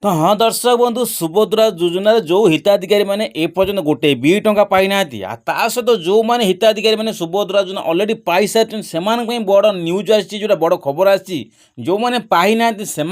तो हाँ दर्शक बंधु सुभद्रा योजना जो हिताधिकारी मैंने एपर्यंत गोटे भी टंका पाई ना ता सहित जो मैंने हिताधिकारी मैंने सुभद्रा योजना ऑलरेडी पाई सारी से बड़ न्यूज आसा बड़ खबर आसी जो मैंने पाई ना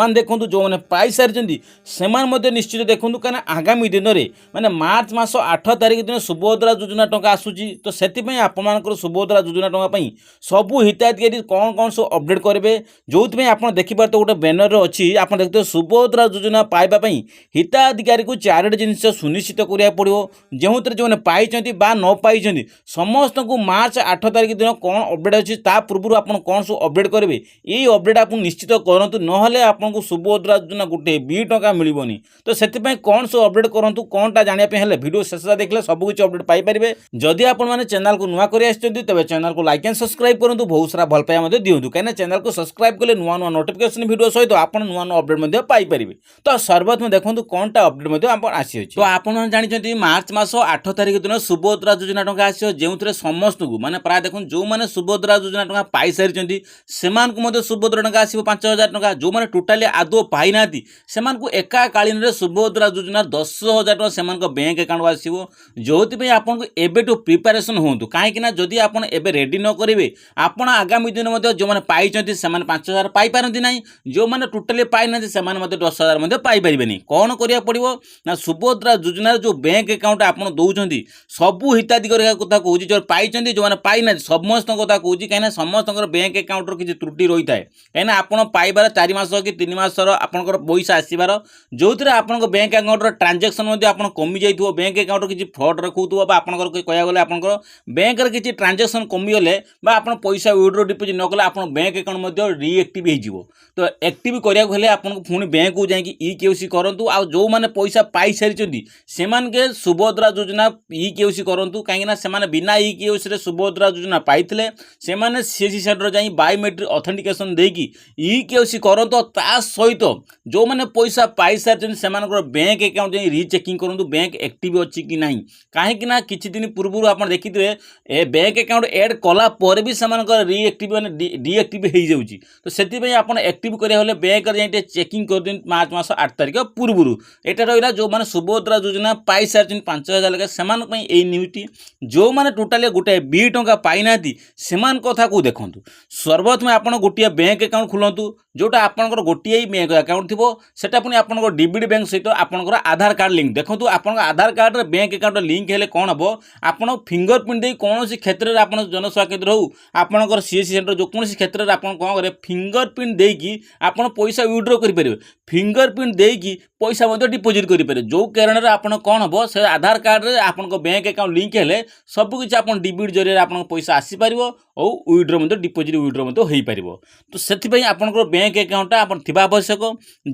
देखूँ जो मैंने पाई सारी से निश्चित देखूँ कहीं आगामी दिन में मैंने मार्च मास 8 तारिख दिन सुभद्रा योजना टंका आसूची तो से आपर सुभद्रा योजना टंका सबू हिताधिकारी कौन कौन सब अपडेट करेंगे जो आप देखिपारे तो गोटे बैनर अच्छी आप देखते सुभद्रा योजना पाइबा हिताधिकारी को चारोटी जिनस सुनिश्चित करा पड़ो जो जो पाई न पाई समस्त को मार्च 8 तारिख दिन कौन अपडेट अच्छी पूर्व आप कौन सब अपडेट करेंगे ये अपडेट आप निश्चित करूँ ना आपको सुभद्रा योजना गोटे भी टंका मिलनी तो से कौन सब अपडेट करूँ कौनटा जानापी भिडियो शेष देखले सबकि अपडेट पाइपर जदि आपने चैनल को नुआ कर तेज चैनल को लाइक एंड सब्सक्राइब करूँ बहुत सारा भल पाइबा दिखाँ कहीं चैनल को सब्सक्राइब कले नुआ नुआ नोटिफिकेशन भिडियो सहित आप नुआ नुआ अपडेट पाइपर तो सर्वप्रथम देखो कौनटा अपडेट आसी तो आप जानते मार्च मास 8 तारिख दिन सुभद्रा योजना टंका आस जो समस्त को माने प्राय देखो जो मैंने सुभद्रा योजना टंका पाई सारी से सुभद्रा टंका आसो 5,000 टंका जो मैंने टोटाली आदौ पाई ना से एकाकालीन सुभद्रा योजना 10,000 टंका से बैंक अकाउंट आसो जो आपको एबेटू प्रिपेरेसन हूँ कहीं जदि आप रेडी न करेंगे आप आगामी दिन जो मैंने पाई से 5,000 पाइपारती ना जो मैंने टोटाली पाई ना से 10,000 पाइपर कौन करा पड़ो ना सुभद्रा योजना जो बैंक अकाउंट आप दौरान सबू हिताधिकारी कथा कहूँ जो पाई जो मैंने पाई ना समस्त कथा कहूँ कहीं समस्त बैंक अकाउंट किसी त्रुटि रही है कहीं आप पाइबार 4 मास कि 3 मासर आपंकर पैसा आसबार जो आप बैंक अकाउंट ट्रांजेक्शन आप कमी जाइए बैंक अकाउंट किसी फ्रड रखुव आपंकर कह गले आपंकर बैंक किसी ट्रांजेक्शन कमीगले आप पैसा विड्रो डिपोजिट न कले आप बैंक अकाउंट रिएक्टिव हो तो एक्टिव कराया आपको पुणी बैंक को जाकि इ केसी करूँ आ जो मैंने पैसा पाई सारी से सुभद्रा योजना इ केसी करूँ कहीं बिना इ केसी सुभद्रा योजना पाई से सीएससी सेंटर जा बायोमेट्रिक ऑथेंटिकेशन देकी इ केसी करूँ ता सहित जो मैंने पैसा पाई सारी से बैंक अकाउंट जा रिचेकिंग करूँ बैंक एक्टिव अच्छी कि ना कहीं किसी दिन पूर्व आप देखिए बैंक अकाउंट एड कलापर भी से रिएक्टिव मैंने डीएक्टिव हो जाऊँगी तो से आप एक्टिव करें बैंक जाए चेकिंग कर दिन मार्च मास 8 तारिख पूर्व यहाँ रहा जो मैंने सुभद्रा योजना पाई सारी 5,000 लगे से न्यूजटी जो मैंने टोटाली गोटे भी टंका पाई ना से कथा को देखूँ सर्वप्रथम आप गोटे बैंक अकाउंट खोलतु जोटा आपंकर गोटे बैंक अकाउंट थो सेटा पुणी आप डीबीडी बैंक सहित आपंकर आधार कार्ड लिंक देखो आप आधार कार्ड बैंक अकाउंट लिंक हेले कौन हम आप फिंगरप्रिंट दे कौन क्षेत्र में आप जनसेवा केन्द्र हो आपंकर सीएससी सेंटर जो कौन क्षेत्र में आप कौन करें फिंगरप्रिंट देकी आप पैसा विड्रो करेंगे फिंगरप्रिंट देकी पैसा डिपोजिट करेंगे जो कारण आप कौन हम से आधार कार्ड में आप बैंक अकाउंट लिंक हेले सबकि आप डीबीडी जरिए आप पैसा आसीपर और विड्रो डिपोजिट विड्रो हो पार तो से आपंकर बैंक अकाउंट आप आवश्यक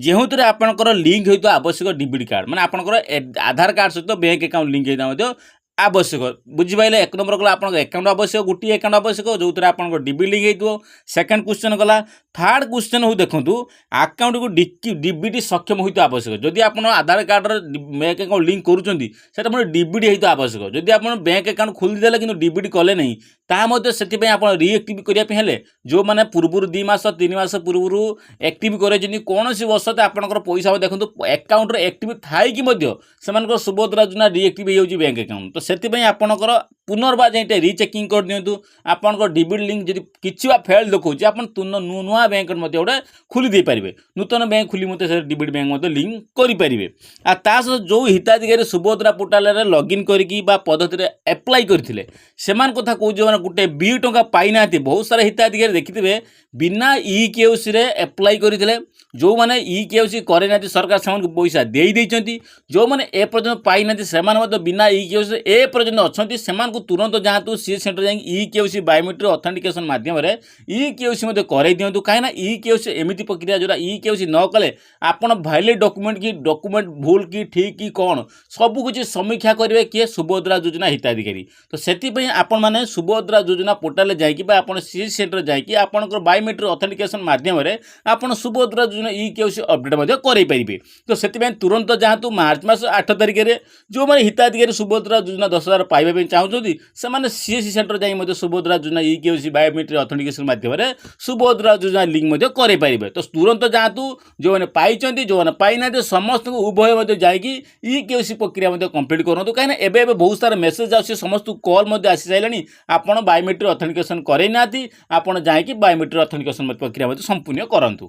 जो आपंकर लिंक होता आवश्यक डीबीडी कार्ड मैंने आपंकर आधार कार्ड सहित बैंक अकाउंट लिंक होता आवश्यक बुझिपारे 1 नंबर कला आपन अकाउंट आवश्यक गोटे अकाउंट आवश्यक जो आप डीबी लिंक हो सेकेंड क्वेश्चन गला थर्ड क्वेश्चन हो देखो अकाउंट को डीबीडी सक्षम होता आवश्यक जदि आप आधार कार्ड बैंक अकाउंट लिंक करूँ डीबीडी होता आवश्यक जदि आप बैंक अकाउंट खोलीदे कि डीबीडी कले नहीं से आप रिएक्टिव करने जो मैंने पूर्व 2 मास 3 मास पूर्व एक्टिव कर कौन सी वर्ष आपंकर पैसा देखो अकाउंट एक्टिव थाई से सुभद्रा योजना रिएक्टिव हो बैंक अकाउंट तो से आपंकर पुनर्बार जाए रिचेकिंग कर दिंतु आपंकर डीबीडी लिंक जब किसी फेल देखा आप नुआ बैंक गोटे खोली दे पारे नूतन बैंक खोली मत डीबीडी बैंक लिंक करेंगे सहित जो हिताधिकारी सुभद्रा पोर्टाल लॉगिन करके पद्धति एप्लाई करते कथा कह गोटे भी टंका पाई ना बहुत सारा हिताधिकारी देखिथे बिना इ केसी एप्लाई करते जो मैंने इ केसी करे ना सरकार से पैसा दे देती जो मैंने एपर्यंत पाई ना से बिना इ केसी एपर्यंत अच्छा से तुरंत जातु सी सेंटर जा इ केसी बायोमेट्रिक ऑथेंटिकेशन माध्यम इ केसी कर दिंतु कहीं इ केसी एमती प्रक्रिया जोड़ा इ केसी न कले आपड़ वैलिड डॉक्यूमेंट की डॉक्यूमेंट भूल कि ठीक कि कौन सबकुछ समीक्षा करेंगे किए सुभद्रा योजना हिताधिकारी तो से आपण मैंने सुभद्रा ସୁଭଦ୍ରା ଯୋଜନା ପୋର୍ଟାଲ ଯାଇକି ବା ଆପଣ ସିଏସି ସେଣ୍ଟର ଯାଇକି ଆପଣଙ୍କର ବାୟୋମେଟ୍ରିକ୍ ଅଥେଣ୍ଟିକେସନ୍ ମାଧ୍ୟମରେ ଆପଣ ସୁଭଦ୍ରା ଯୋଜନା ଇକେୱାଇସି ଅପଡେଟ୍ ମଧ୍ୟ କରାଇପାରିବେ। ତ ସେଥିପାଇଁ ତୁରନ୍ତ ଯାଆନ୍ତୁ ମାର୍ଚ୍ଚ ମାସ 8 ତାରିଖରେ ଯେଉଁମାନେ ହିତାଧିକାରୀ ସୁଭଦ୍ରା ଯୋଜନା 10,000 ପାଇବା ପାଇଁ ଚାହୁଁଛନ୍ତି ସେମାନେ ସିଏସି ସେଣ୍ଟର ଯାଇ ମଧ୍ୟ ସୁଭଦ୍ରା ଯୋଜନା ଇକେୱାଇସି ବାୟୋମେଟ୍ରିକ୍ ଅଥେଣ୍ଟିକେସନ୍ ମାଧ୍ୟମରେ ସୁଭଦ୍ରା ଯୋଜନା ଲିଙ୍କ୍ ମଧ୍ୟ କରାଇପାରିବେ। ତ ତୁରନ୍ତ ଯାଆନ୍ତୁ, ଯେଉଁମାନେ ପାଇଛନ୍ତି ଯେଉଁମାନେ ପାଇନାହାନ୍ତି ସମସ୍ତଙ୍କୁ ଉଭୟ ମଧ୍ୟ ଯାଇକି ଇକେୱାଇସି ପ୍ରକ୍ରିୟା ମଧ୍ୟ କମ୍ପ୍ଲିଟ୍ କରନ୍ତୁ। କାହିଁକିନା ଏବେ ବହୁତ ସାରା ମେସେଜ୍ ଆସୁଛି, ସମସ୍ତଙ୍କୁ କଲ୍ ମଧ୍ୟ ଆସିସାରିଲାଣି, ଆପଣ ବାୟୋମେଟ୍ରିକ୍ ଅଥେଣ୍ଟିକେସନ୍ କରାଇ ନାହାନ୍ତି, ଆପଣ ଯାଇକି ବାୟୋମେଟ୍ରିକ୍ ଅଥେଣ୍ଟିକେସନ୍ ପ୍ରକ୍ରିୟା ମଧ୍ୟ ସମ୍ପୂର୍ଣ୍ଣ କରନ୍ତୁ।